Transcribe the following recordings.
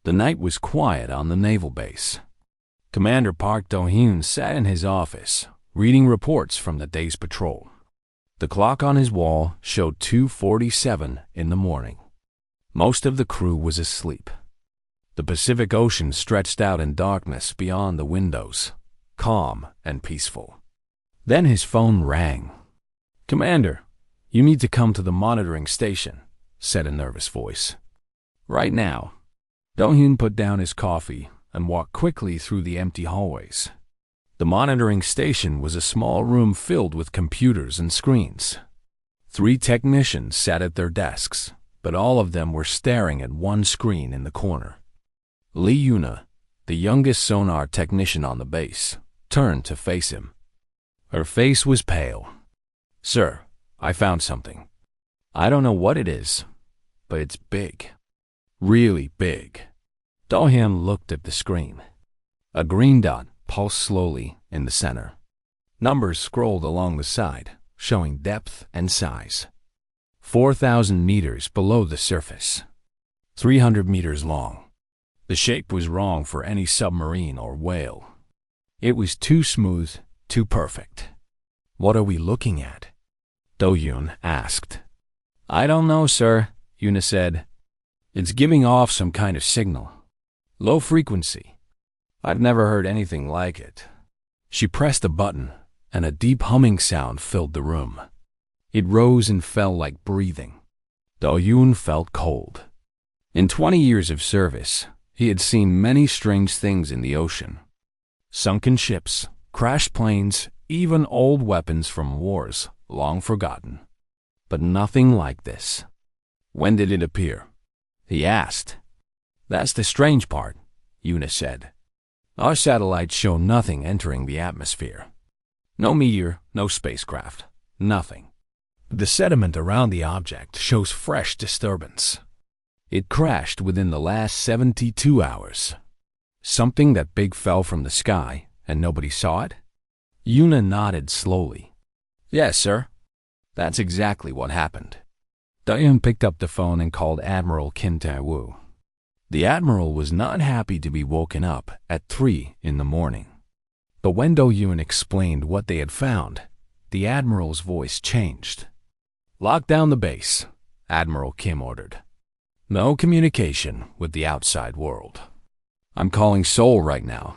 The night was quiet on the naval base. Commander Park Do-hyun sat in his office, reading reports from the day's patrol. The clock on his wall showed 2:47 in the morning. Most of the crew was asleep. The Pacific Ocean stretched out in darkness beyond the windows, calm and peaceful. Then his phone rang. "Commander, you need to come to the monitoring station," said a nervous voice. "Right now." Do-hyun put down his coffee and walked quickly through the empty hallways. The monitoring station was a small room filled with computers and screens. 3 technicians sat at their desks, but all of them were staring at one screen in the corner. Lee Yuna, the youngest sonar technician on the base, turned to face him. Her face was pale. "Sir, I found something. I don't know what it is, but it's big. Really big." Do-hyun looked at the screen. A green dot pulsed slowly in the center. Numbers scrolled along the side, showing depth and size. 4,000 meters below the surface. 300 meters long. The shape was wrong for any submarine or whale. It was too smooth, too perfect. "What are we looking at?" Do-hyun asked. "I don't know, sir," Yuna said. "It's giving off some kind of signal. Low frequency. I've never heard anything like it." She pressed a button, and a deep humming sound filled the room. It rose and fell like breathing. Do-hyun felt cold. In 20 years of service, he had seen many strange things in the ocean. Sunken ships, crashed planes, even old weapons from wars long forgotten. But nothing like this. "When did it appear?" he asked. "That's the strange part," Yuna said. "Our satellites show nothing entering the atmosphere. No meteor, no spacecraft, nothing. The sediment around the object shows fresh disturbance. It crashed within the last 72 hours. Something that big fell from the sky and nobody saw it?" Yuna nodded slowly. "Yes, sir. That's exactly what happened." Do-hyun picked up the phone and called Admiral Kim Tae-woo. The Admiral was not happy to be woken up at 3 in the morning. But when Do-hyun explained what they had found, the Admiral's voice changed. "Lock down the base," Admiral Kim ordered. "No communication with the outside world. I'm calling Seoul right now."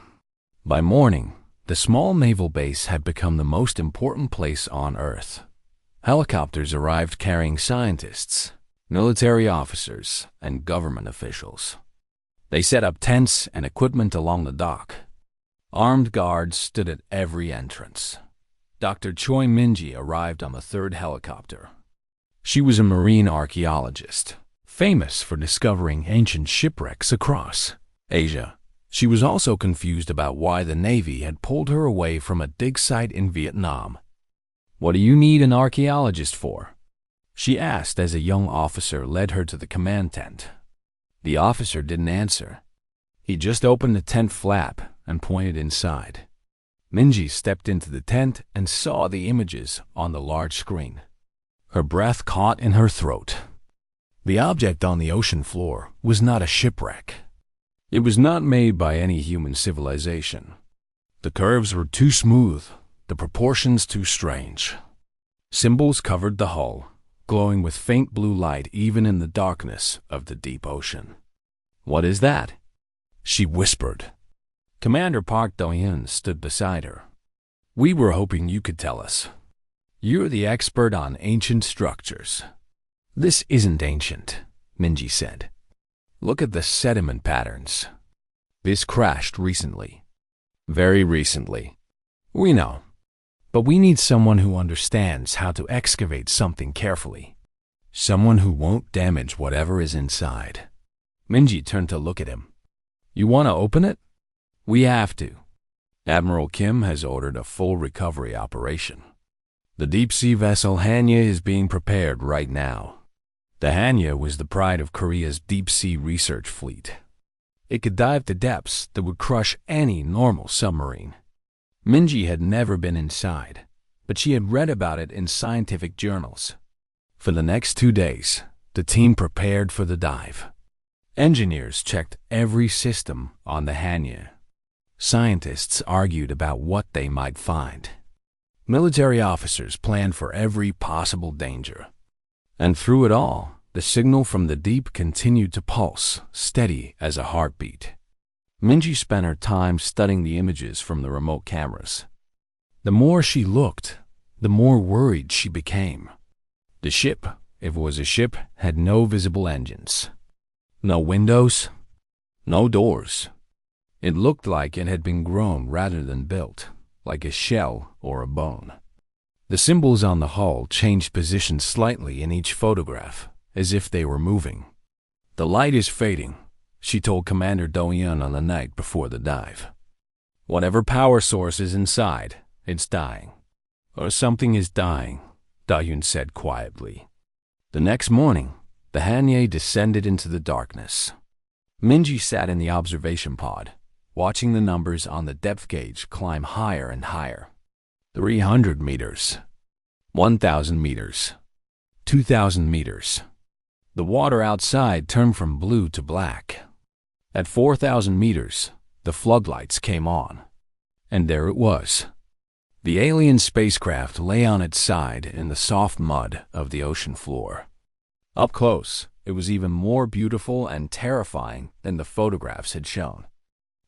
By morning, the small naval base had become the most important place on Earth. Helicopters arrived carrying scientists, military officers, and government officials. They set up tents and equipment along the dock. Armed guards stood at every entrance. Dr. Choi Minji arrived on the 3rd helicopter. She was a marine archaeologist, famous for discovering ancient shipwrecks across Asia. She was also confused about why the Navy had pulled her away from a dig site in Vietnam. "What do you need an archaeologist for?" she asked as a young officer led her to the command tent. The officer didn't answer. He just opened the tent flap and pointed inside. Minji stepped into the tent and saw the images on the large screen. Her breath caught in her throat. The object on the ocean floor was not a shipwreck. It was not made by any human civilization. The curves were too smooth, the proportions too strange. Symbols covered the hull, glowing with faint blue light even in the darkness of the deep ocean. "What is that?" she whispered. Commander Park Do-hyun stood beside her. "We were hoping you could tell us. You're the expert on ancient structures." "This isn't ancient," Minji said. "Look at the sediment patterns. This crashed recently." "Very recently." "We know. But we need someone who understands how to excavate something carefully. Someone who won't damage whatever is inside." Minji turned to look at him. "You want to open it?" "We have to. Admiral Kim has ordered a full recovery operation. The deep-sea vessel Hanya is being prepared right now." The Hanya was the pride of Korea's deep-sea research fleet. It could dive to depths that would crush any normal submarine. Minji had never been inside, but she had read about it in scientific journals. For the next 2 days, the team prepared for the dive. Engineers checked every system on the Hanya. Scientists argued about what they might find. Military officers planned for every possible danger. And through it all, the signal from the deep continued to pulse, steady as a heartbeat. Minji spent her time studying the images from the remote cameras. The more she looked, the more worried she became. The ship, if it was a ship, had no visible engines. No windows, no doors. It looked like it had been grown rather than built, like a shell or a bone. The symbols on the hull changed position slightly in each photograph, as if they were moving. "The light is fading," she told Commander Do-yeon on the night before the dive. "Whatever power source is inside, it's dying." "Or something is dying," Da-yoon said quietly. The next morning, the Hanya descended into the darkness. Minji sat in the observation pod, watching the numbers on the depth gauge climb higher and higher. 300 meters, 1,000 meters, 2,000 meters. The water outside turned from blue to black. At 4,000 meters, the floodlights came on. And there it was. The alien spacecraft lay on its side in the soft mud of the ocean floor. Up close, it was even more beautiful and terrifying than the photographs had shown.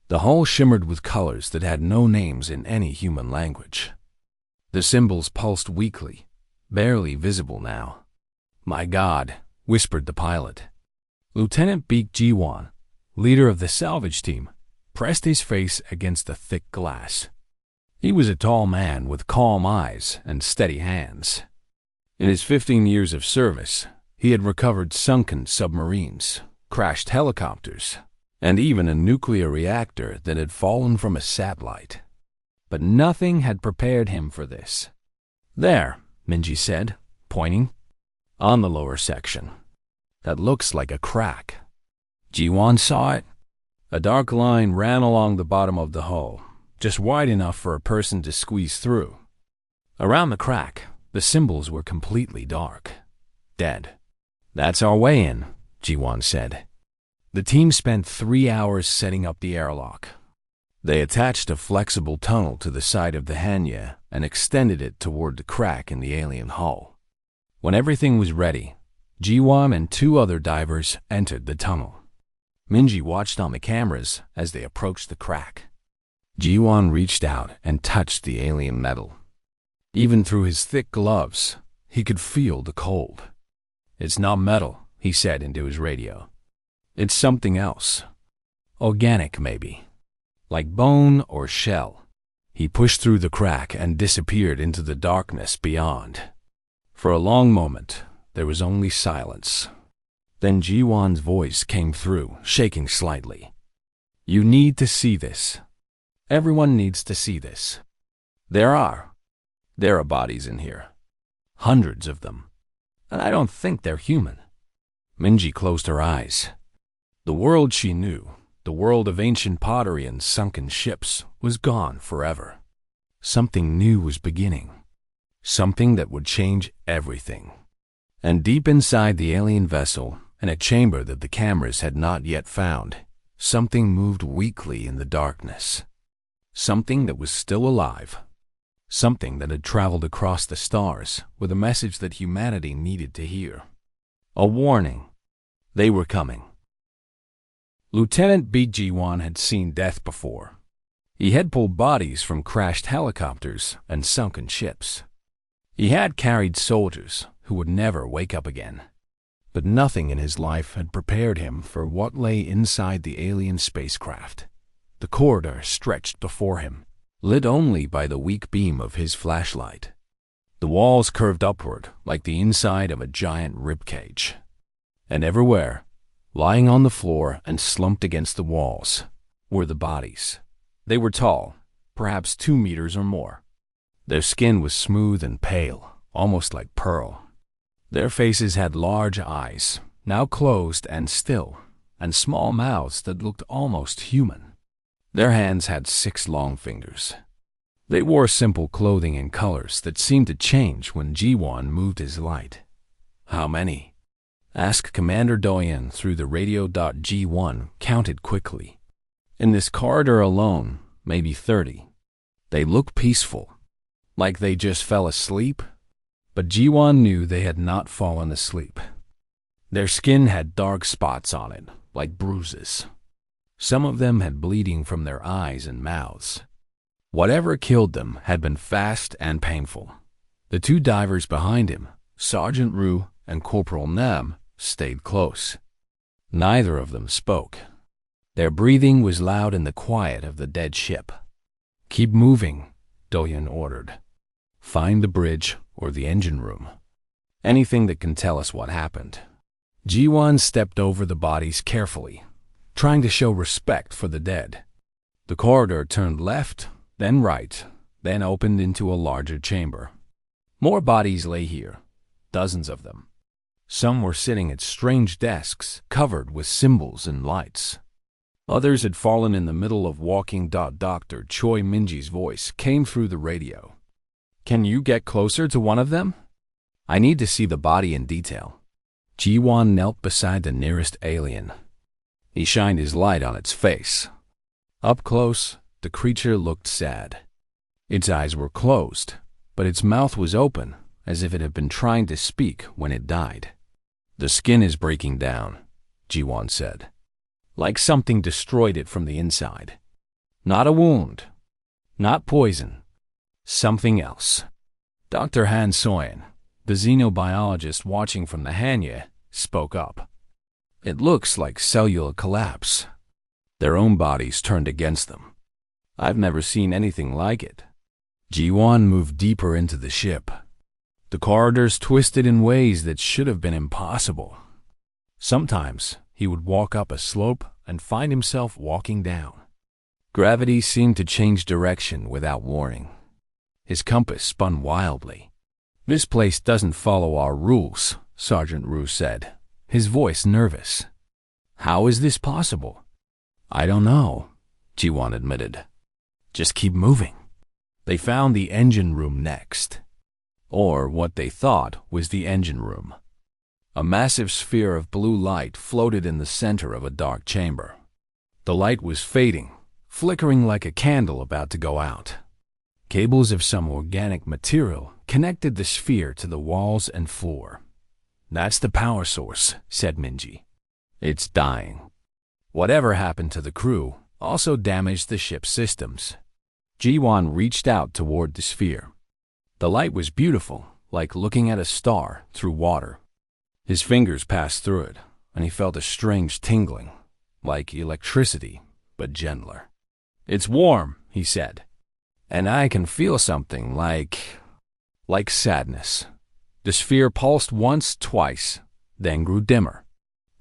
The hull shimmered with colors that had no names in any human language. The symbols pulsed weakly, barely visible now. "My God," whispered the pilot. Lieutenant Baek Ji-won, leader of the salvage team, pressed his face against the thick glass. He was a tall man with calm eyes and steady hands. In his 15 years of service, he had recovered sunken submarines, crashed helicopters, and even a nuclear reactor that had fallen from a satellite. But nothing had prepared him for this. "There," Minji said, pointing, "on the lower section. That looks like a crack." Ji-won saw it. A dark line ran along the bottom of the hull, just wide enough for a person to squeeze through. Around the crack, the symbols were completely dark, dead. "That's our way in," Ji-won said. The team spent 3 hours setting up the airlock. They attached a flexible tunnel to the side of the Hanya and extended it toward the crack in the alien hull. When everything was ready, Ji-won and 2 other divers entered the tunnel. Minji watched on the cameras as they approached the crack. Ji-won reached out and touched the alien metal. Even through his thick gloves, he could feel the cold. "It's not metal," he said into his radio. "It's something else. Organic, maybe. Like bone or shell." He pushed through the crack and disappeared into the darkness beyond. For a long moment, there was only silence. Then Ji-won's voice came through, shaking slightly. "You need to see this. Everyone needs to see this. There are bodies in here. Hundreds of them. And I don't think they're human." Minji closed her eyes. The world she knew, the world of ancient pottery and sunken ships, was gone forever. Something new was beginning. Something that would change everything. And deep inside the alien vessel, in a chamber that the cameras had not yet found, something moved weakly in the darkness. Something that was still alive. Something that had traveled across the stars with a message that humanity needed to hear. A warning. They were coming. Lieutenant Baek Ji-won had seen death before. He had pulled bodies from crashed helicopters and sunken ships. He had carried soldiers who would never wake up again. But nothing in his life had prepared him for what lay inside the alien spacecraft. The corridor stretched before him, lit only by the weak beam of his flashlight. The walls curved upward like the inside of a giant ribcage. And everywhere, lying on the floor and slumped against the walls, were the bodies. They were tall, perhaps 2 meters or more. Their skin was smooth and pale, almost like pearl. Their faces had large eyes, now closed and still, and small mouths that looked almost human. Their hands had 6 long fingers. They wore simple clothing in colors that seemed to change when Ji-won moved his light. "How many?" asked Commander Doyen through the radio. G1 counted quickly. In this corridor alone, maybe 30. They look peaceful, like they just fell asleep. But G1 knew they had not fallen asleep. Their skin had dark spots on it, like bruises. Some of them had bleeding from their eyes and mouths. Whatever killed them had been fast and painful. The two divers behind him, Sergeant Rue and Corporal Nem, stayed close. Neither of them spoke. Their breathing was loud in the quiet of the dead ship. "Keep moving," Doyen ordered. "Find the bridge or the engine room. Anything that can tell us what happened." G1 stepped over the bodies carefully, trying to show respect for the dead. The corridor turned left, then right, then opened into a larger chamber. More bodies lay here, dozens of them. Some were sitting at strange desks covered with symbols and lights. Others had fallen in the middle of walking. Dr. Choi Minji's voice came through the radio. "Can you get closer to one of them? I need to see the body in detail." G1 knelt beside the nearest alien. He shined his light on its face. Up close, the creature looked sad. Its eyes were closed, but its mouth was open, as if it had been trying to speak when it died. "The skin is breaking down," G1 said. "Like something destroyed it from the inside. Not a wound. Not poison. Something else." Dr. Han Soyen, the xenobiologist watching from the Hanya, spoke up. "It looks like cellular collapse. Their own bodies turned against them. I've never seen anything like it." G1 moved deeper into the ship. The corridors twisted in ways that should have been impossible. Sometimes he would walk up a slope and find himself walking down. Gravity seemed to change direction without warning. His compass spun wildly. "This place doesn't follow our rules," Sergeant Rue said, his voice nervous. "How is this possible?" "I don't know," G1 admitted. "Just keep moving." They found the engine room next. Or what they thought was the engine room. A massive sphere of blue light floated in the center of a dark chamber. The light was fading, flickering like a candle about to go out. Cables of some organic material connected the sphere to the walls and floor. "That's the power source," said Minji. "It's dying." Whatever happened to the crew also damaged the ship's systems. G1 reached out toward the sphere. The light was beautiful, like looking at a star through water. His fingers passed through it, and he felt a strange tingling, like electricity, but gentler. "It's warm," he said. "And I can feel something like sadness." The sphere pulsed once, twice, then grew dimmer.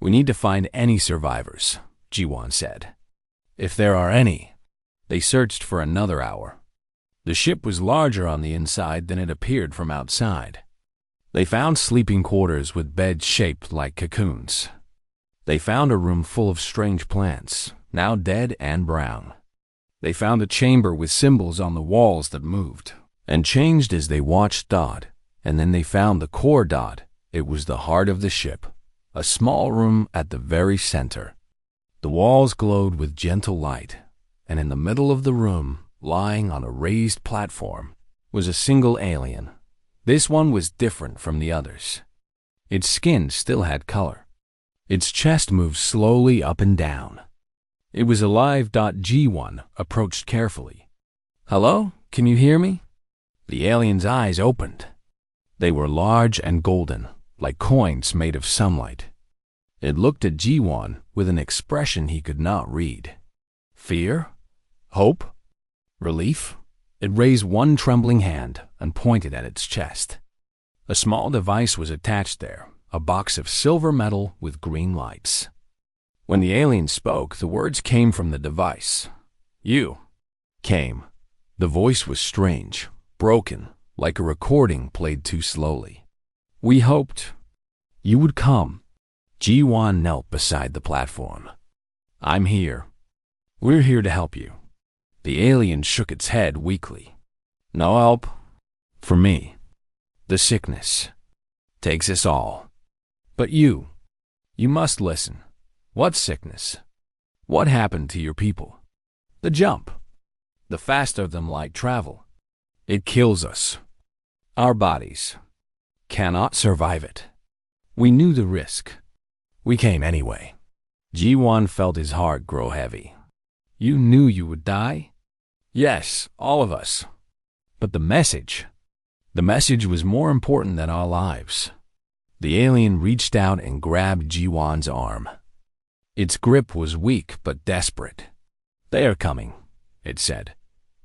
"We need to find any survivors," G1 said. "If there are any." They searched for another hour. The ship was larger on the inside than it appeared from outside. They found sleeping quarters with beds shaped like cocoons. They found a room full of strange plants, now dead and brown. They found a chamber with symbols on the walls that moved and changed as they watched. And then they found the core. It was the heart of the ship, a small room at the very center. The walls glowed with gentle light, and in the middle of the room, lying on a raised platform, was a single alien. This one was different from the others. Its skin still had color. Its chest moved slowly up and down. It was alive. G1 approached carefully. "Hello? Can you hear me?" The alien's eyes opened. They were large and golden, like coins made of sunlight. It looked at G1 with an expression he could not read. Fear? Hope? Relief? It raised one trembling hand and pointed at its chest. A small device was attached there, a box of silver metal with green lights. When the alien spoke, the words came from the device. "You came." The voice was strange, broken, like a recording played too slowly. "We hoped you would come." G1 knelt beside the platform. "I'm here. We're here to help you." The alien shook its head weakly. "No help for me. The sickness takes us all. But you, You must listen. What sickness? What happened to your people? The jump. The faster than light travel. It kills us. Our bodies cannot survive it. We knew the risk. We came anyway. Ji-Wan felt his heart grow heavy. You knew you would die? Yes, all of us. But the message was more important than our lives. The alien reached out and grabbed Ji-Wan's arm. Its grip was weak but desperate. They are coming, it said,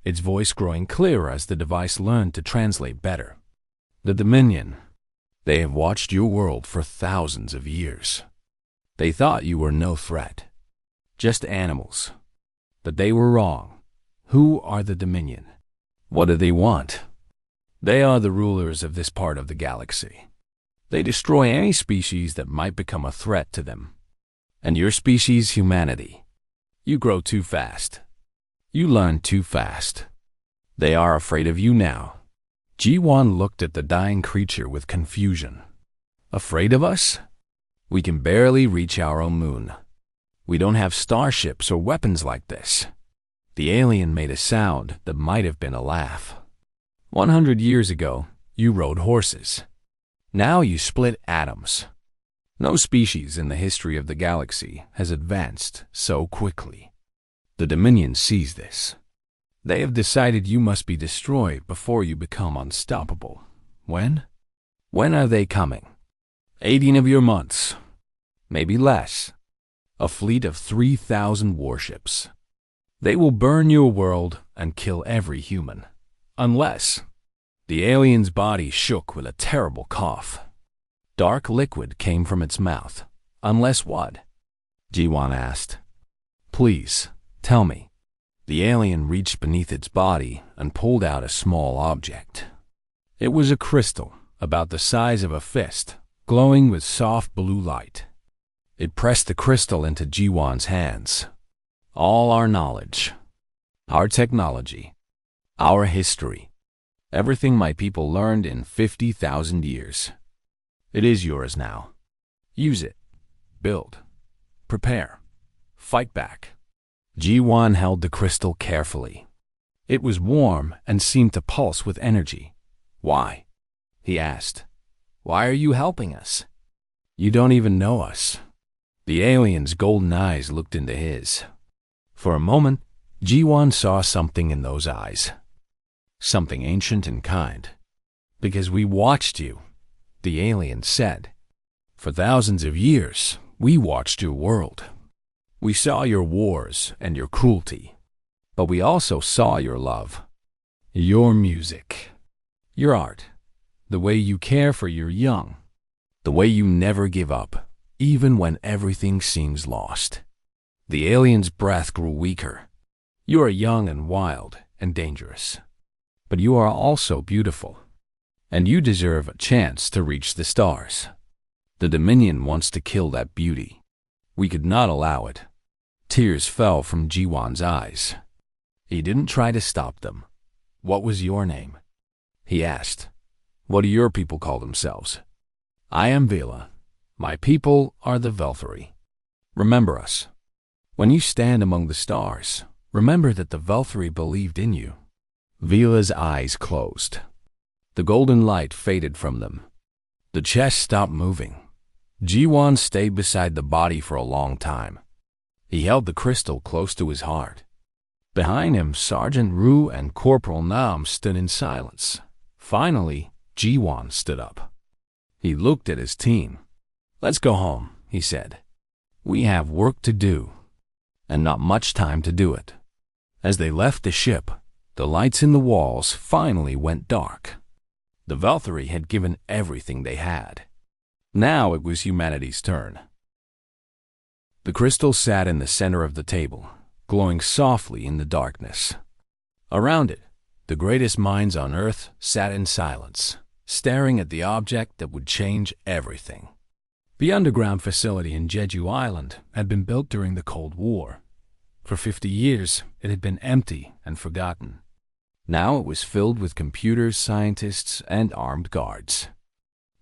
its voice growing clearer as the device learned to translate better. The Dominion. They have watched your world for thousands of years. They thought you were no threat, just animals. But they were wrong. Who are the Dominion? What do they want? They are the rulers of this part of the galaxy. They destroy any species that might become a threat to them. And your species, humanity, you grow too fast. You learn too fast. They are afraid of you now. Ji-Wan looked at the dying creature with confusion. Afraid of us? We can barely reach our own moon. We don't have starships or weapons like this. The alien made a sound that might have been a laugh. 100 years ago, you rode horses. Now you split atoms. No species in the history of the galaxy has advanced so quickly. The Dominion sees this. They have decided you must be destroyed before you become unstoppable. When? When are they coming? 18 of your months. Maybe less. A fleet of 3,000 warships. They will burn your world and kill every human. Unless... The alien's body shook with a terrible cough. Dark liquid came from its mouth. Unless what? Ji-Wan asked. Please, tell me. The alien reached beneath its body and pulled out a small object. It was a crystal, about the size of a fist, glowing with soft blue light. It pressed the crystal into Ji-Wan's hands. All our knowledge, our technology, our history, everything my people learned in 50,000 years. It is yours now. Use it. Build. Prepare. Fight back. Ji-Wan held the crystal carefully. It was warm and seemed to pulse with energy. Why? He asked. Why are you helping us? You don't even know us. The alien's golden eyes looked into his. For a moment, Ji-Wan saw something in those eyes. Something ancient and kind. Because we watched you, the alien said. For thousands of years, we watched your world. We saw your wars and your cruelty. But we also saw your love, your music, your art, the way you care for your young, the way you never give up, even when everything seems lost. The alien's breath grew weaker. You are young and wild and dangerous. But you are also beautiful. And you deserve a chance to reach the stars. The Dominion wants to kill that beauty. We could not allow it. Tears fell from Ji-Wan's eyes. He didn't try to stop them. What was your name? He asked. What do your people call themselves? I am Vila. My people are the Velthari. Remember us. When you stand among the stars, remember that the Velthari believed in you. Vila's eyes closed. The golden light faded from them. The chest stopped moving. Ji-Wan stayed beside the body for a long time. He held the crystal close to his heart. Behind him, Sergeant Rue and Corporal Nam stood in silence. Finally, Ji-Wan stood up. He looked at his team. Let's go home, he said. We have work to do, and not much time to do it. As they left the ship, the lights in the walls finally went dark. The Velthari had given everything they had. Now it was humanity's turn. The crystal sat in the center of the table, glowing softly in the darkness. Around it, the greatest minds on Earth sat in silence, staring at the object that would change everything. The underground facility in Jeju Island had been built during the Cold War. For 50 years, it had been empty and forgotten. Now it was filled with computers, scientists, and armed guards.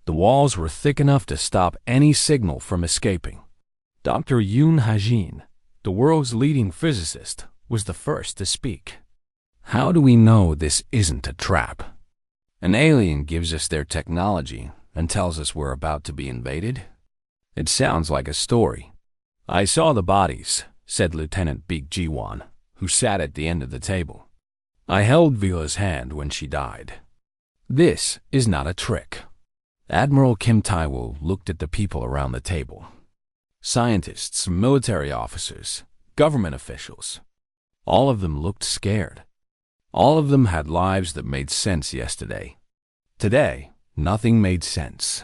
The walls were thick enough to stop any signal from escaping. Dr. Yoon Ha-jin, the world's leading physicist, was the first to speak. How do we know this isn't a trap? An alien gives us their technology and tells us we're about to be invaded? It sounds like a story. I saw the bodies, said Lieutenant Baek Ji-won, who sat at the end of the table. I held Vila's hand when she died. This is not a trick. Admiral Kim Tae-woo looked at the people around the table. Scientists, military officers, government officials. All of them looked scared. All of them had lives that made sense yesterday. Today, nothing made sense.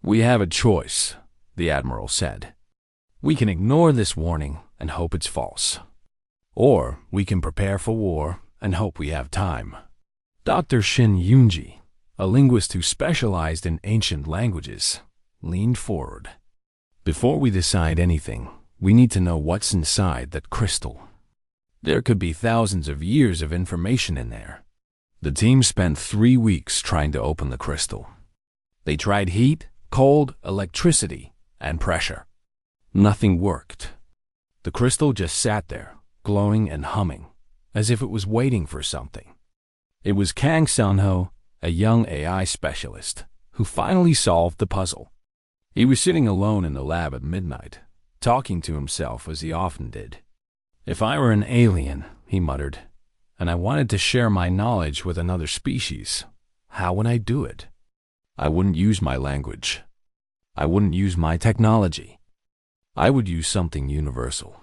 We have a choice, the Admiral said. We can ignore this warning and hope it's false. Or we can prepare for war and hope we have time. Dr. Shin Yoonji, a linguist who specialized in ancient languages, leaned forward. Before we decide anything, we need to know what's inside that crystal. There could be thousands of years of information in there. The team spent 3 weeks trying to open the crystal. They tried heat, cold, electricity, and pressure. Nothing worked. The crystal just sat there, glowing and humming, as if it was waiting for something. It was Kang Sun-ho, a young AI specialist, who finally solved the puzzle. He was sitting alone in the lab at midnight, talking to himself as he often did. If I were an alien, he muttered, and I wanted to share my knowledge with another species, how would I do it? I wouldn't use my language. I wouldn't use my technology. I would use something universal,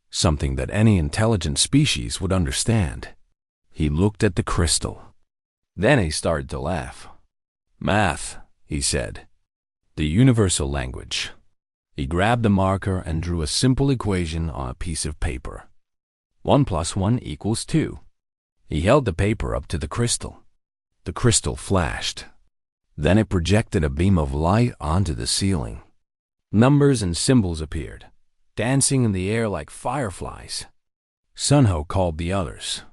something that any intelligent species would understand. He looked at the crystal. Then he started to laugh. Math, he said. The universal language. He grabbed a marker and drew a simple equation on a piece of paper. 1 + 1 = 2. He held the paper up to the crystal. The crystal flashed. Then it projected a beam of light onto the ceiling. Numbers and symbols appeared, dancing in the air like fireflies. Sun-ho called the others.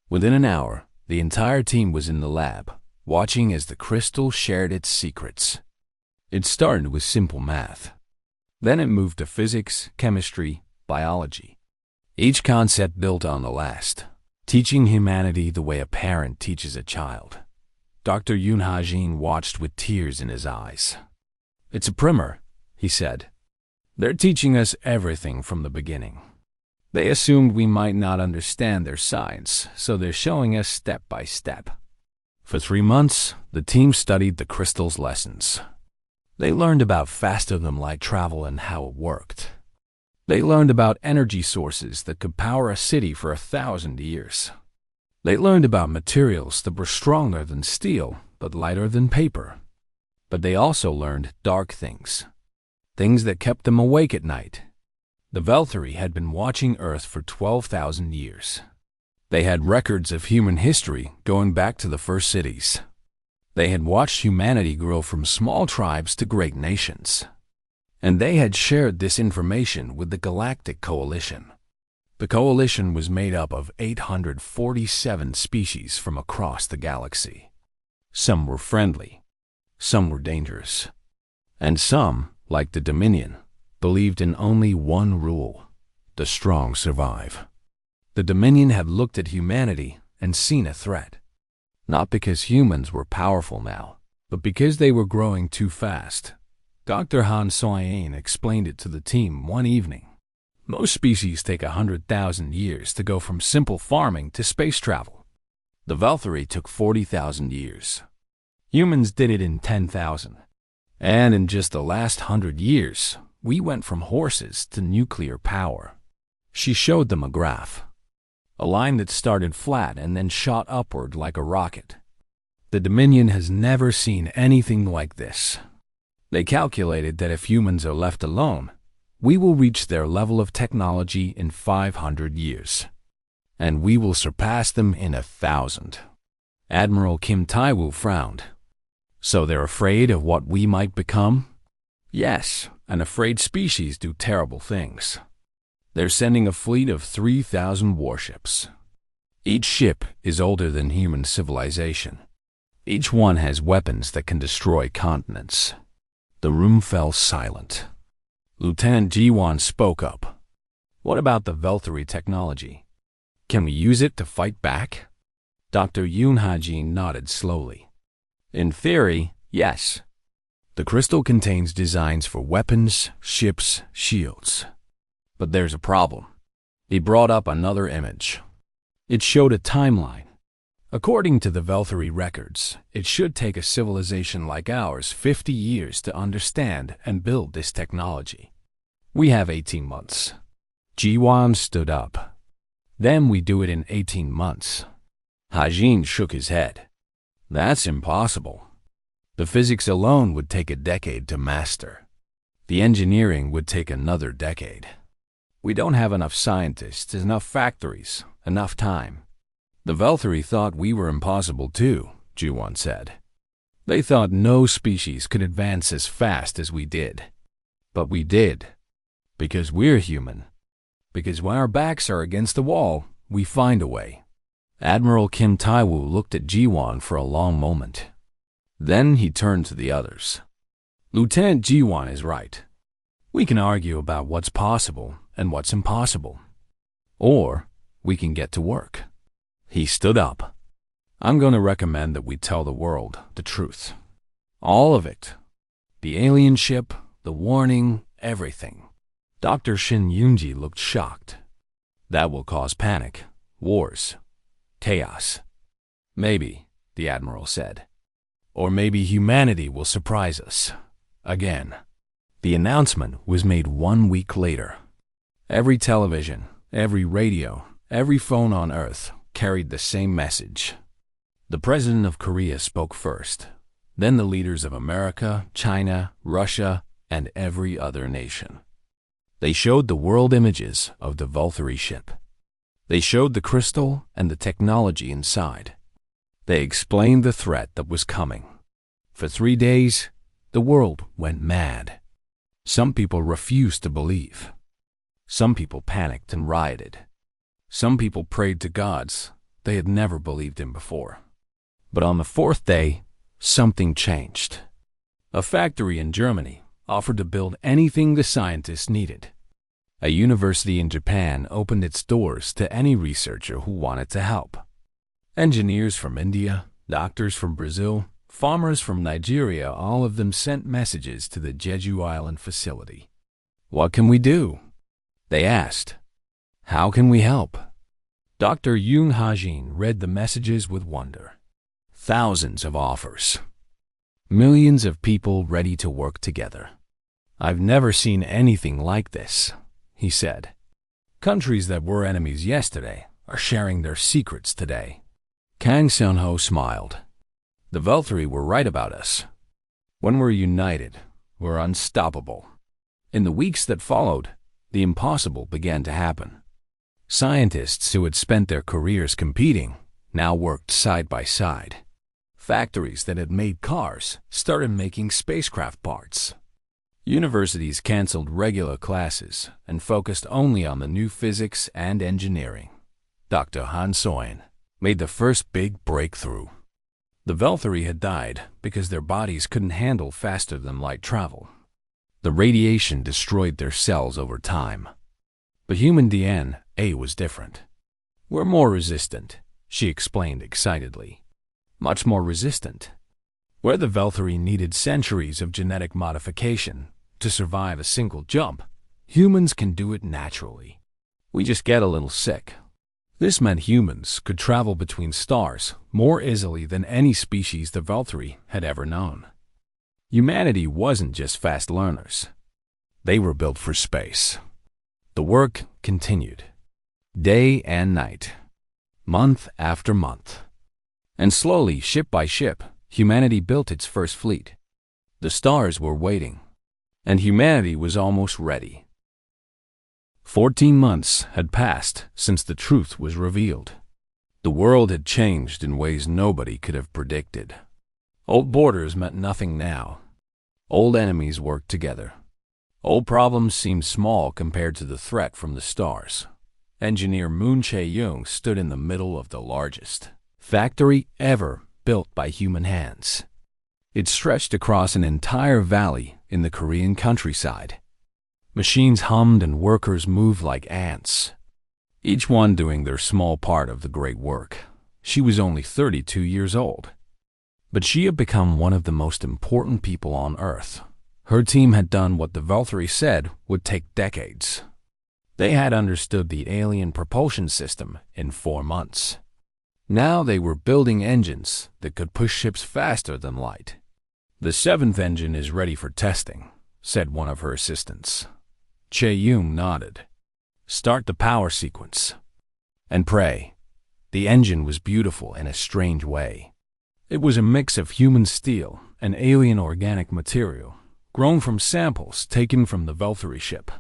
Within an hour, the entire team was in the lab, watching as the crystal shared its secrets. It started with simple math. Then it moved to physics, chemistry, biology. Each concept built on the last, teaching humanity the way a parent teaches a child. Dr. Yoon Ha-jin watched with tears in his eyes. It's a primer, he said. They're teaching us everything from the beginning. They assumed we might not understand their science, so they're showing us step by step. For 3 months, the team studied the crystal's lessons. They learned about faster-than-light travel and how it worked. They learned about energy sources that could power a city for 1,000 years. They learned about materials that were stronger than steel, but lighter than paper. But they also learned dark things that kept them awake at night. The Valkyrie had been watching Earth for 12,000 years. They had records of human history going back to the first cities. They had watched humanity grow from small tribes to great nations. And they had shared this information with the Galactic Coalition. The coalition was made up of 847 species from across the galaxy. Some were friendly, some were dangerous, and some, like the Dominion, believed in only one rule: the strong survive. The Dominion had looked at humanity and seen a threat. Not because humans were powerful now, but because they were growing too fast. Dr. Han Soyen explained it to the team one evening. Most species take 100,000 years to go from simple farming to space travel. The Valkyrie took 40,000 years. Humans did it in 10,000. And in just the last 100 years, we went from horses to nuclear power. She showed them a graph. A line that started flat and then shot upward like a rocket. The Dominion has never seen anything like this. They calculated that if humans are left alone, we will reach their level of technology in 500 years. And we will surpass them in 1,000. Admiral Kim Tae-woo frowned. So they're afraid of what we might become? Yes, an afraid species do terrible things. They're sending a fleet of 3,000 warships. Each ship is older than human civilization. Each one has weapons that can destroy continents. The room fell silent. Lieutenant Jiwan spoke up. What about the Velthari technology? Can we use it to fight back? Dr. Yoon Ha-jin nodded slowly. In theory, yes. The crystal contains designs for weapons, ships, shields. But there's a problem. He brought up another image. It showed a timeline. According to the Velthari records, it should take a civilization like ours 50 years to understand and build this technology. We have 18 months. Jiwan stood up. Then we do it in 18 months. Hajin shook his head. That's impossible. The physics alone would take a decade to master. The engineering would take another decade. We don't have enough scientists, enough factories, enough time. The Velthari thought we were impossible too, Jiwan said. They thought no species could advance as fast as we did. But we did. Because we're human. Because when our backs are against the wall, we find a way. Admiral Kim Taiwu looked at Jiwan for a long moment. Then he turned to the others. Lieutenant Jiwan is right. We can argue about what's possible and what's impossible. Or we can get to work. He stood up. I'm going to recommend that we tell the world the truth. All of it. The alien ship, the warning, everything. Dr. Shin Yoonji looked shocked. That will cause panic, wars, chaos. Maybe, the Admiral said. Or maybe humanity will surprise us. Again. The announcement was made 1 week later. Every television, every radio, every phone on Earth carried the same message. The President of Korea spoke first, then the leaders of America, China, Russia, and every other nation. They showed the world images of the Velthari ship. They showed the crystal and the technology inside. They explained the threat that was coming. For 3 days, the world went mad. Some people refused to believe. Some people panicked and rioted. Some people prayed to gods they had never believed in before. But on the 4th day, something changed. A factory in Germany offered to build anything the scientists needed. A university in Japan opened its doors to any researcher who wanted to help. Engineers from India, doctors from Brazil, farmers from Nigeria, all of them sent messages to the Jeju Island facility. What can we do? They asked. How can we help? Dr. Yoon Ha-jin read the messages with wonder. Thousands of offers. Millions of people ready to work together. I've never seen anything like this, he said. Countries that were enemies yesterday are sharing their secrets today. Kang Seon-ho smiled. The Velthari were right about us. When we're united, we're unstoppable. In the weeks that followed, the impossible began to happen. Scientists who had spent their careers competing now worked side by side. Factories that had made cars started making spacecraft parts. Universities canceled regular classes and focused only on the new physics and engineering. Dr. Han Soin made the first big breakthrough. The Velthari had died because their bodies couldn't handle faster than light travel. The radiation destroyed their cells over time. But human DNA was different. We're more resistant, she explained excitedly. Much more resistant. Where the Velthari needed centuries of genetic modification to survive a single jump, humans can do it naturally. We just get a little sick. This meant humans could travel between stars more easily than any species the Velthari had ever known. Humanity wasn't just fast learners. They were built for space. The work continued. Day and night. Month after month. And slowly, ship by ship, humanity built its first fleet. The stars were waiting. And humanity was almost ready. 14 months had passed since the truth was revealed. The world had changed in ways nobody could have predicted. Old borders meant nothing now. Old enemies worked together. Old problems seemed small compared to the threat from the stars. Engineer Moon Chae-young stood in the middle of the largest factory ever built by human hands. It stretched across an entire valley in the Korean countryside. Machines hummed and workers moved like ants, each one doing their small part of the great work. She was only 32 years old, but she had become one of the most important people on Earth. Her team had done what the Valkyrie said would take decades. They had understood the alien propulsion system in 4 months. Now they were building engines that could push ships faster than light. "The 7th engine is ready for testing," said one of her assistants. Che-Yung nodded. "Start the power sequence and pray." The engine was beautiful in a strange way. It was a mix of human steel and alien organic material, grown from samples taken from the Valkyrie ship.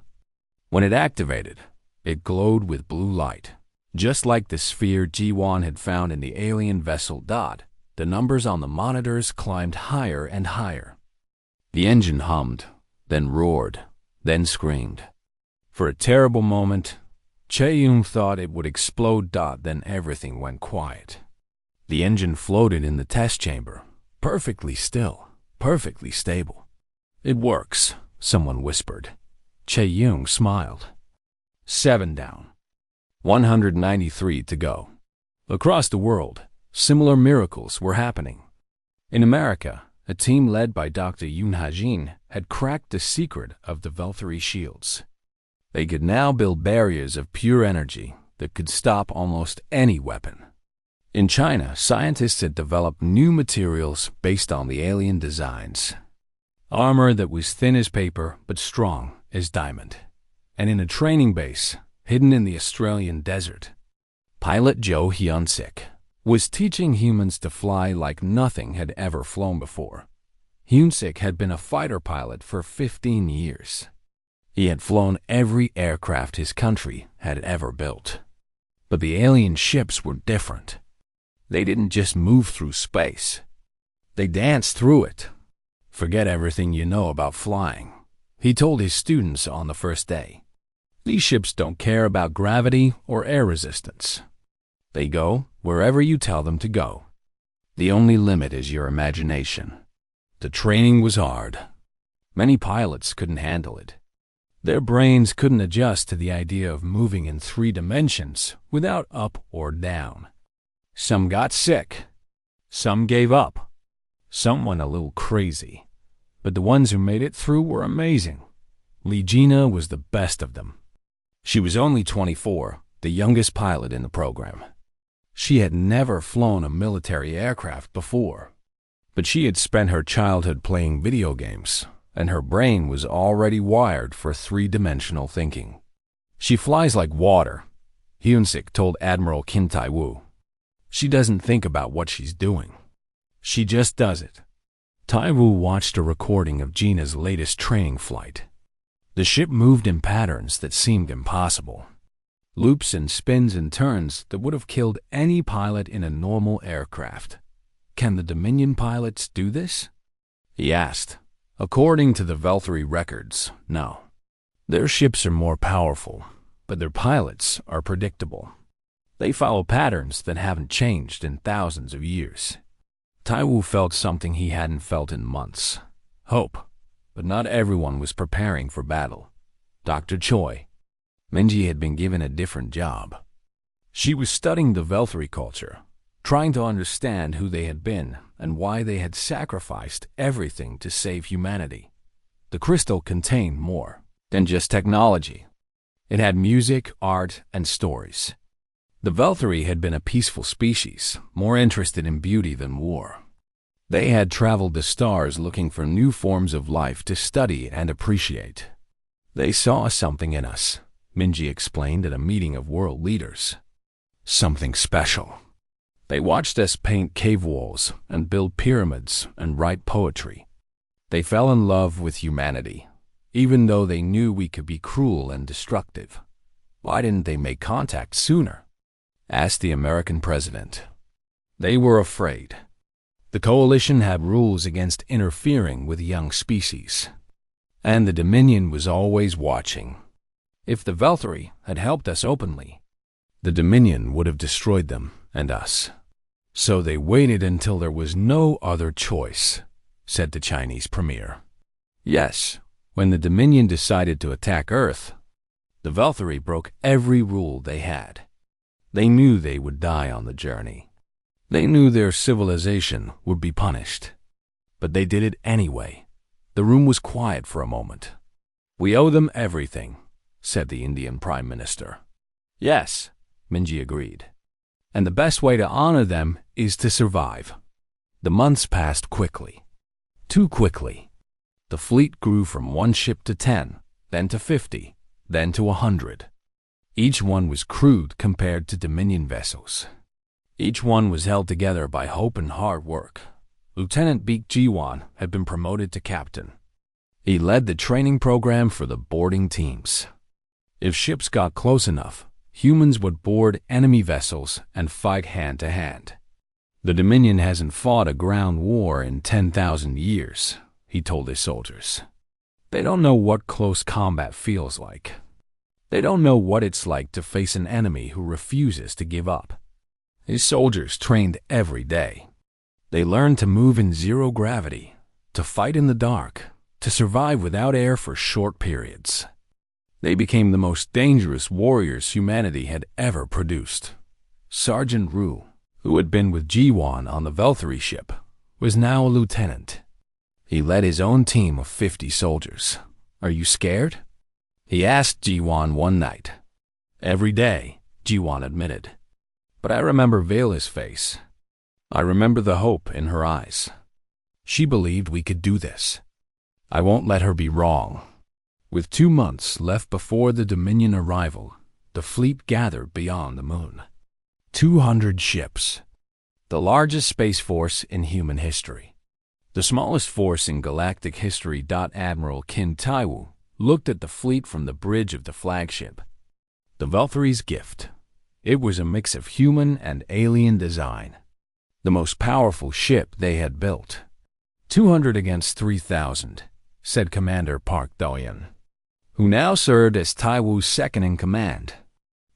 When it activated, it glowed with blue light. Just like the sphere Ji-Wan had found in the alien vessel Dot, the numbers on the monitors climbed higher and higher. The engine hummed, then roared, then screamed. For a terrible moment, Che-Yung thought it would explode. Then everything went quiet. The engine floated in the test chamber, perfectly still, perfectly stable. "It works," someone whispered. Che-Yung smiled. 7 down. 193 to go. Across the world, similar miracles were happening. In America, a team led by Dr. Yoon Ha-jin had cracked the secret of the Valkyrie shields. They could now build barriers of pure energy that could stop almost any weapon. In China, scientists had developed new materials based on the alien designs. Armor that was thin as paper but strong as diamond. And in a training base, hidden in the Australian desert, pilot Joe Hyun-sik was teaching humans to fly like nothing had ever flown before. Hyun-sik had been a fighter pilot for 15 years. He had flown every aircraft his country had ever built. But the alien ships were different. They didn't just move through space. They danced through it. "Forget everything you know about flying," he told his students on the first day. "These ships don't care about gravity or air resistance. They go wherever you tell them to go. The only limit is your imagination." The training was hard. Many pilots couldn't handle it. Their brains couldn't adjust to the idea of moving in 3 dimensions without up or down. Some got sick. Some gave up. Some went a little crazy. But the ones who made it through were amazing. Lee Gina was the best of them. She was only 24, the youngest pilot in the program. She had never flown a military aircraft before, but she had spent her childhood playing video games, and her brain was already wired for 3-dimensional thinking. "She flies like water," Hyun-sik told Admiral Kim Tai-woo. "She doesn't think about what she's doing. She just does it." Tai-woo watched a recording of Gina's latest training flight. The ship moved in patterns that seemed impossible. Loops and spins and turns that would have killed any pilot in a normal aircraft. "Can the Dominion pilots do this?" he asked. According to the Valkyrie records, no. Their ships are more powerful, but their pilots are predictable. They follow patterns that haven't changed in thousands of years. Tai-woo felt something he hadn't felt in months. Hope. But not everyone was preparing for battle. Dr. Choi. Minji had been given a different job. She was studying the Valkyrie culture, trying to understand who they had been and why they had sacrificed everything to save humanity. The crystal contained more than just technology. It had music, art, and stories. The Valkyrie had been a peaceful species, more interested in beauty than war. They had traveled the stars looking for new forms of life to study and appreciate. "They saw something in us," Minji explained at a meeting of world leaders. "Something special. They watched us paint cave walls and build pyramids and write poetry. They fell in love with humanity, even though they knew we could be cruel and destructive. Why didn't they make contact sooner?" asked the American president. "They were afraid. The coalition had rules against interfering with young species, and the Dominion was always watching. If the Valkyrie had helped us openly, the Dominion would have destroyed them and us. So they waited until there was no other choice," said the Chinese premier. "Yes, When the Dominion decided to attack Earth, the Valkyrie broke every rule they had. They knew they would die on the journey. They knew their civilization would be punished. But they did it anyway. The room was quiet for a moment. "We owe them everything," said the Indian Prime Minister. "Yes," Minji agreed. "And the best way to honor them is to survive." The months passed quickly. Too quickly. The fleet grew from 1 ship to 10, then to 50, then to 100. Each one was crude compared to Dominion vessels. Each one was held together by hope and hard work. Lieutenant Baek Ji-won had been promoted to captain. He led the training program for the boarding teams. If ships got close enough, humans would board enemy vessels and fight hand to hand. "The Dominion hasn't fought a ground war in 10,000 years, he told his soldiers. "They don't know what close combat feels like. They don't know what it's like to face an enemy who refuses to give up." His soldiers trained every day. They learned to move in zero gravity, to fight in the dark, to survive without air for short periods. They became the most dangerous warriors humanity had ever produced. Sergeant Rue, who had been with Ji-won on the Valkyrie ship, was now a lieutenant. He led his own team of 50 soldiers. "Are you scared?" he asked Ji-won one night. "Every day," Ji-won admitted. "But I remember Vela's face. I remember the hope in her eyes. She believed we could do this. I won't let her be wrong." With 2 months left before the Dominion arrival, the fleet gathered beyond the moon. 200 ships. The largest space force in human history. The smallest force in galactic history. Admiral Kim Tae-woo looked at the fleet from the bridge of the flagship. The Valkyrie's gift. It was a mix of human and alien design. The most powerful ship they had built. 200 against 3,000, said Commander Park Do-yeon, who now served as Tae-woo's second-in-command.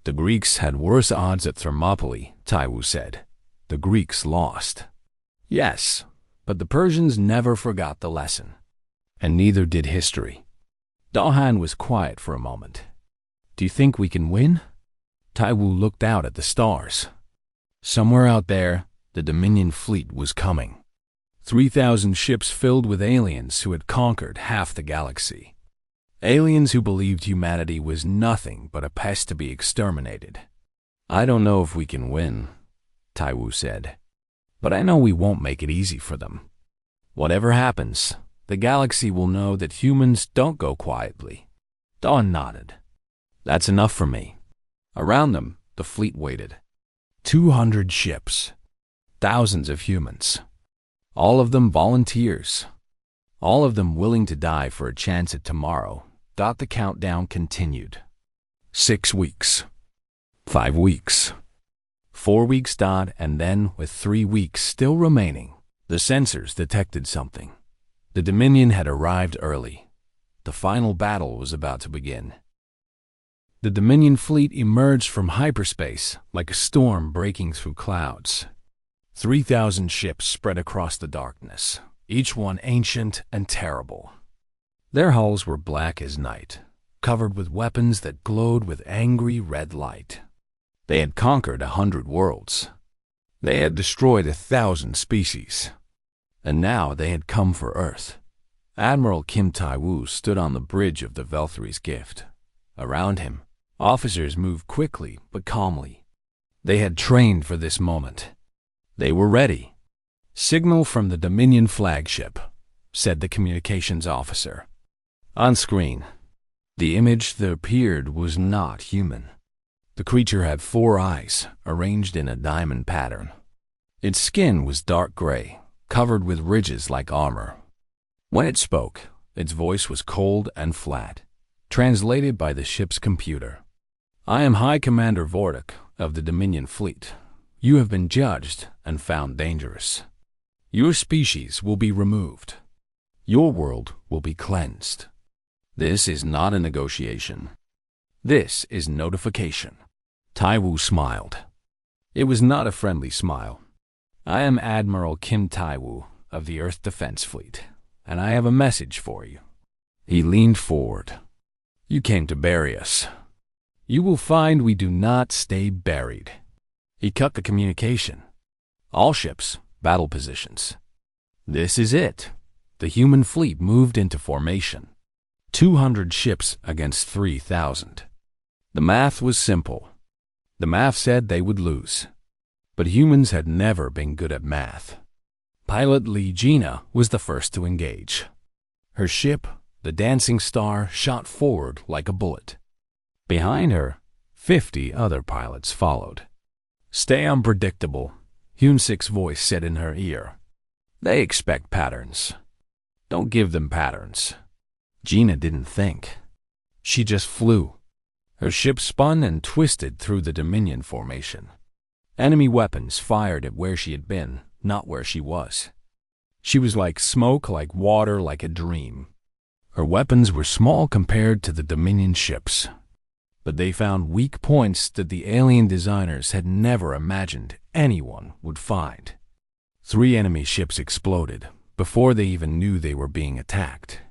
"The Greeks had worse odds at Thermopylae," Tae-woo said. "The Greeks lost." Yes, but the Persians never forgot the lesson. And neither did history. Do-han was quiet for a moment. "Do you think we can win?" Tae-woo looked out at the stars. Somewhere out there, the Dominion fleet was coming. 3,000 ships filled with aliens who had conquered half the galaxy. Aliens who believed humanity was nothing but a pest to be exterminated. "I don't know if we can win," Tae-woo said. "But I know we won't make it easy for them. Whatever happens, the galaxy will know that humans don't go quietly." Dawn nodded. "That's enough for me." Around them, the fleet waited. 200 ships. Thousands of humans. All of them volunteers. All of them willing to die for a chance at tomorrow. The countdown continued. 6 weeks. 5 weeks. 4 weeks. And then, with 3 weeks still remaining, the sensors detected something. The Dominion had arrived early. The final battle was about to begin. The Dominion fleet emerged from hyperspace like a storm breaking through clouds. 3,000 ships spread across the darkness, each one ancient and terrible. Their hulls were black as night, covered with weapons that glowed with angry red light. They had conquered 100 worlds. They had destroyed 1,000 species. And now they had come for Earth. Admiral Kim Tae-woo stood on the bridge of the Valkyrie's gift. Around him, officers moved quickly but calmly. They had trained for this moment. They were ready. "Signal from the Dominion flagship," said the communications officer. On screen, the image that appeared was not human. The creature had 4 eyes, arranged in a diamond pattern. Its skin was dark gray, covered with ridges like armor. When it spoke, its voice was cold and flat, translated by the ship's computer. "I am High Commander Vortic of the Dominion Fleet. You have been judged and found dangerous. Your species will be removed. Your world will be cleansed. This is not a negotiation. This is notification." Tae-woo smiled. It was not a friendly smile. "I am Admiral Kim Tae-woo of the Earth Defense Fleet, and I have a message for you." He leaned forward. You came to bury us. You will find we do not stay buried. He cut the communication. All ships, battle positions. This is it. The human fleet moved into formation. 200 ships against 3,000. The math was simple. The math said they would lose. But humans had never been good at math. Pilot Lee Gina was the first to engage. Her ship, the Dancing Star, shot forward like a bullet. Behind her, 50 other pilots followed. Stay unpredictable, Hyun-sik's voice said in her ear. They expect patterns. Don't give them patterns. Gina didn't think. She just flew. Her ship spun and twisted through the Dominion formation. Enemy weapons fired at where she had been, not where she was. She was like smoke, like water, like a dream. Her weapons were small compared to the Dominion ships, but they found weak points that the alien designers had never imagined anyone would find. 3 enemy ships exploded before they even knew they were being attacked.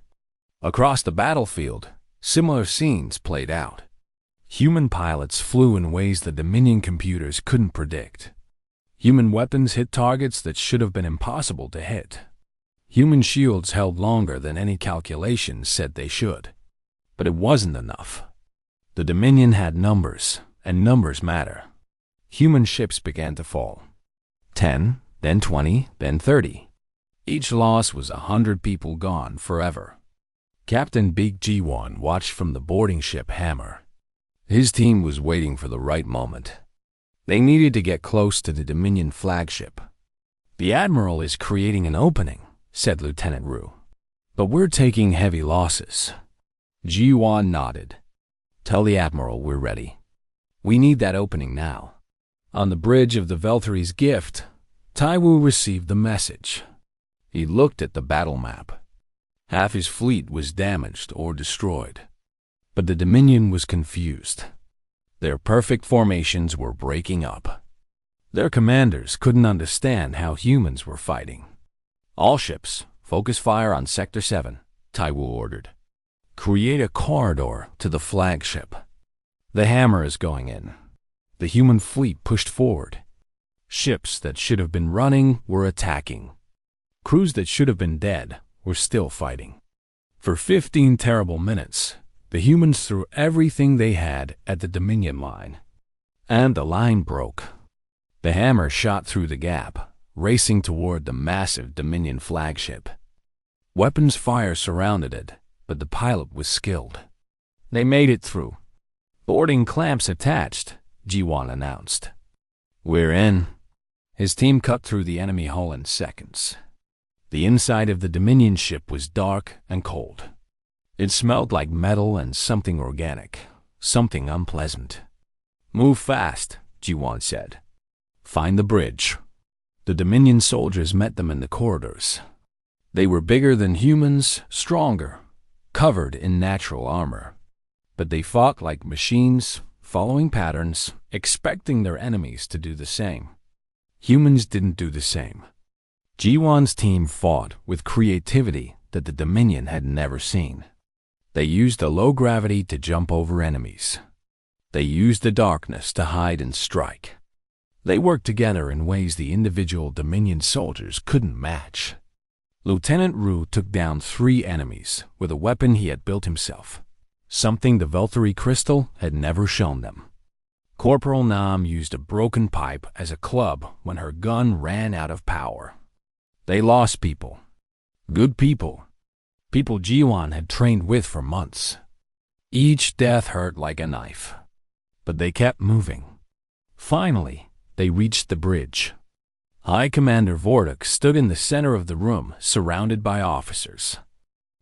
Across the battlefield, similar scenes played out. Human pilots flew in ways the Dominion computers couldn't predict. Human weapons hit targets that should have been impossible to hit. Human shields held longer than any calculations said they should. But it wasn't enough. The Dominion had numbers, and numbers matter. Human ships began to fall. 10, then 20, then 30. Each loss was 100 people gone forever. Captain Big Ji-won watched from the boarding ship Hammer. His team was waiting for the right moment. They needed to get close to the Dominion flagship. The Admiral is creating an opening, said Lieutenant Ru. But we're taking heavy losses. Ji-won nodded. Tell the Admiral we're ready. We need that opening now. On the bridge of the Valtry's gift, Taiwu received the message. He looked at the battle map. Half his fleet was damaged or destroyed. But the Dominion was confused. Their perfect formations were breaking up. Their commanders couldn't understand how humans were fighting. All ships, focus fire on Sector 7, Taiwu ordered. Create a corridor to the flagship. The Hammer is going in. The human fleet pushed forward. Ships that should have been running were attacking. Crews that should have been dead were still fighting. For 15 terrible minutes, the humans threw everything they had at the Dominion line. And the line broke. The Hammer shot through the gap, racing toward the massive Dominion flagship. Weapons fire surrounded it, but the pilot was skilled. They made it through. Boarding clamps attached, Ji-won announced. We're in. His team cut through the enemy hull in seconds. The inside of the Dominion ship was dark and cold. It smelled like metal and something organic, something unpleasant. Move fast, Ji-won said. Find the bridge. The Dominion soldiers met them in the corridors. They were bigger than humans, stronger, covered in natural armor. But they fought like machines, following patterns, expecting their enemies to do the same. Humans didn't do the same. Ji-won's team fought with creativity that the Dominion had never seen. They used the low gravity to jump over enemies. They used the darkness to hide and strike. They worked together in ways the individual Dominion soldiers couldn't match. Lieutenant Ru took down 3 enemies with a weapon he had built himself, something the Valkyrie crystal had never shown them. Corporal Nam used a broken pipe as a club when her gun ran out of power. They lost people. Good people. People Ji-won had trained with for months. Each death hurt like a knife. But they kept moving. Finally, they reached the bridge. High Commander Vortic stood in the center of the room, surrounded by officers.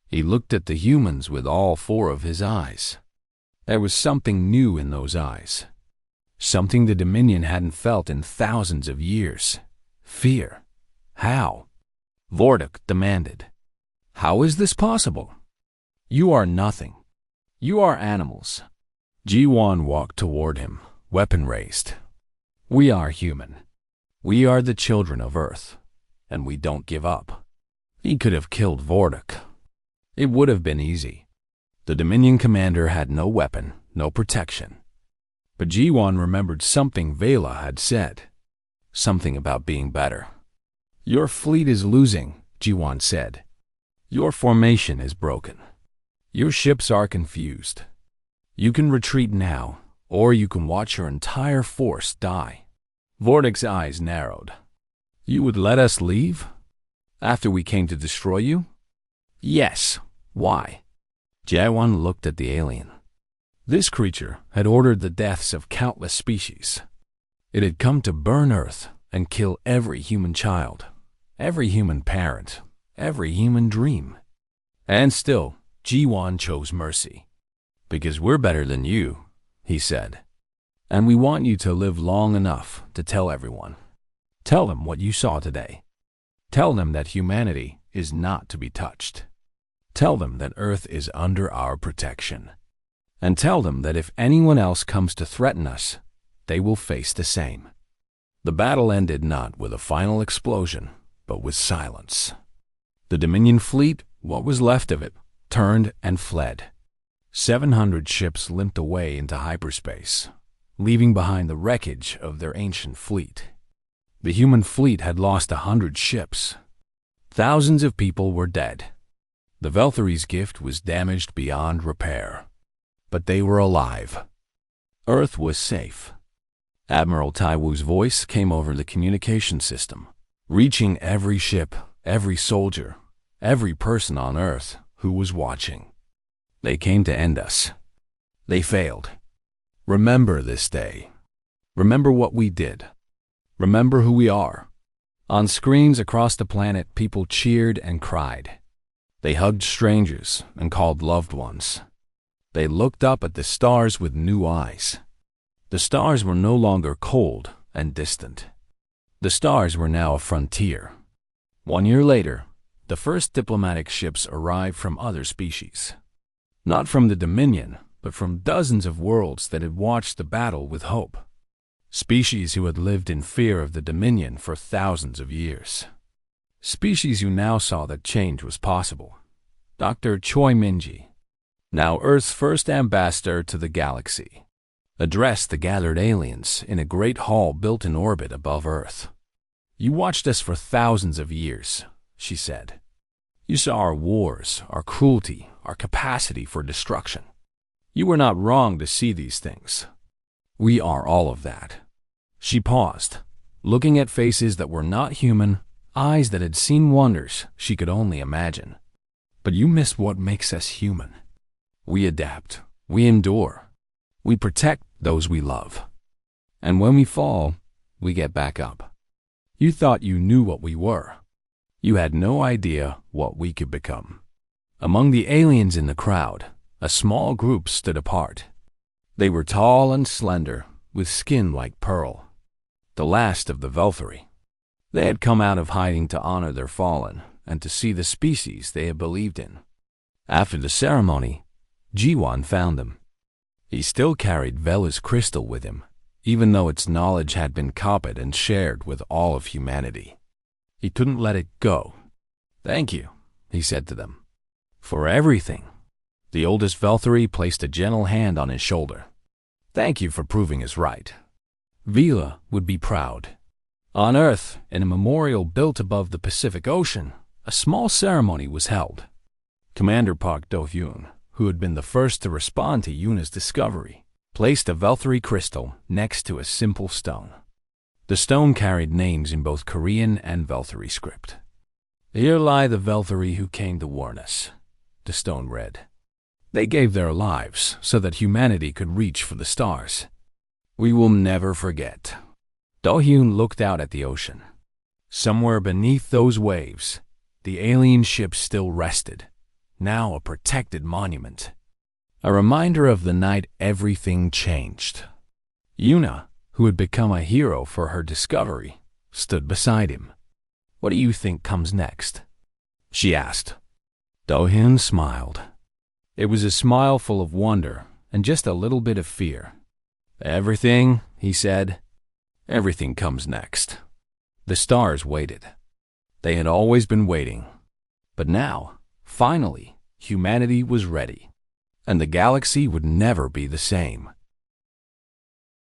He looked at the humans with all 4 of his eyes. There was something new in those eyes. Something the Dominion hadn't felt in thousands of years. Fear. How? Vortic demanded. How is this possible? You are nothing. You are animals. Ji-won walked toward him, weapon raised. We are human. We are the children of Earth, and we don't give up. He could have killed Vortic. It would have been easy. The Dominion commander had no weapon, no protection. But Jiwon remembered something Vela had said. Something about being better. Your fleet is losing, Jiwon said. Your formation is broken. Your ships are confused. You can retreat now, or you can watch your entire force die. Vordic's eyes narrowed. You would let us leave? After we came to destroy you? Yes. Why? Jiwon looked at the alien. This creature had ordered the deaths of countless species. It had come to burn Earth and kill every human child, every human parent, every human dream. And still, Jiwon chose mercy. Because we're better than you, he said. And we want you to live long enough to tell everyone. Tell them what you saw today. Tell them that humanity is not to be touched. Tell them that Earth is under our protection. And tell them that if anyone else comes to threaten us, they will face the same. The battle ended not with a final explosion, but with silence. The Dominion fleet, what was left of it, turned and fled. 700 ships limped away into hyperspace, leaving behind the wreckage of their ancient fleet. The human fleet had lost 100 ships. Thousands of people were dead. The Valkyrie's gift was damaged beyond repair. But they were alive. Earth was safe. Admiral Taiwu's voice came over the communication system, reaching every ship, every soldier, every person on Earth who was watching. They came to end us. They failed. Remember this day. Remember what we did. Remember who we are. On screens across the planet, people cheered and cried. They hugged strangers and called loved ones. They looked up at the stars with new eyes. The stars were no longer cold and distant. The stars were now a frontier. 1 year later, the first diplomatic ships arrived from other species. Not from the Dominion, but from dozens of worlds that had watched the battle with hope. Species who had lived in fear of the Dominion for thousands of years. Species who now saw that change was possible. Dr. Choi Minji, now Earth's first ambassador to the galaxy, addressed the gathered aliens in a great hall built in orbit above Earth. You watched us for thousands of years, she said. You saw our wars, our cruelty, our capacity for destruction. You were not wrong to see these things. We are all of that. She paused, looking at faces that were not human, eyes that had seen wonders she could only imagine. But you missed what makes us human. We adapt, we endure, we protect those we love. And when we fall, we get back up. You thought you knew what we were. You had no idea what we could become. Among the aliens in the crowd, a small group stood apart. They were tall and slender, with skin like pearl. The last of the Valkyrie. They had come out of hiding to honor their fallen and to see the species they had believed in. After the ceremony, Jiwon found them. He still carried Vela's crystal with him, even though its knowledge had been copied and shared with all of humanity. He couldn't let it go. Thank you, he said to them, for everything. The oldest Valkyrie placed a gentle hand on his shoulder. Thank you for proving us right. Vela would be proud. On Earth, in a memorial built above the Pacific Ocean, a small ceremony was held. Commander Park Do-hyun, who had been the first to respond to Yuna's discovery, placed a Valkyrie crystal next to a simple stone. The stone carried names in both Korean and Valkyrie script. Here lie the Valkyrie who came to warn us, the stone read. They gave their lives so that humanity could reach for the stars. We will never forget. Do-hyun looked out at the ocean. Somewhere beneath those waves, the alien ship still rested, now a protected monument. A reminder of the night everything changed. Yuna, who had become a hero for her discovery, stood beside him. What do you think comes next? She asked. Do-hyun smiled. It was a smile full of wonder and just a little bit of fear. Everything, he said, everything comes next. The stars waited. They had always been waiting. But now, finally, Humanity was ready, and the galaxy would never be the same.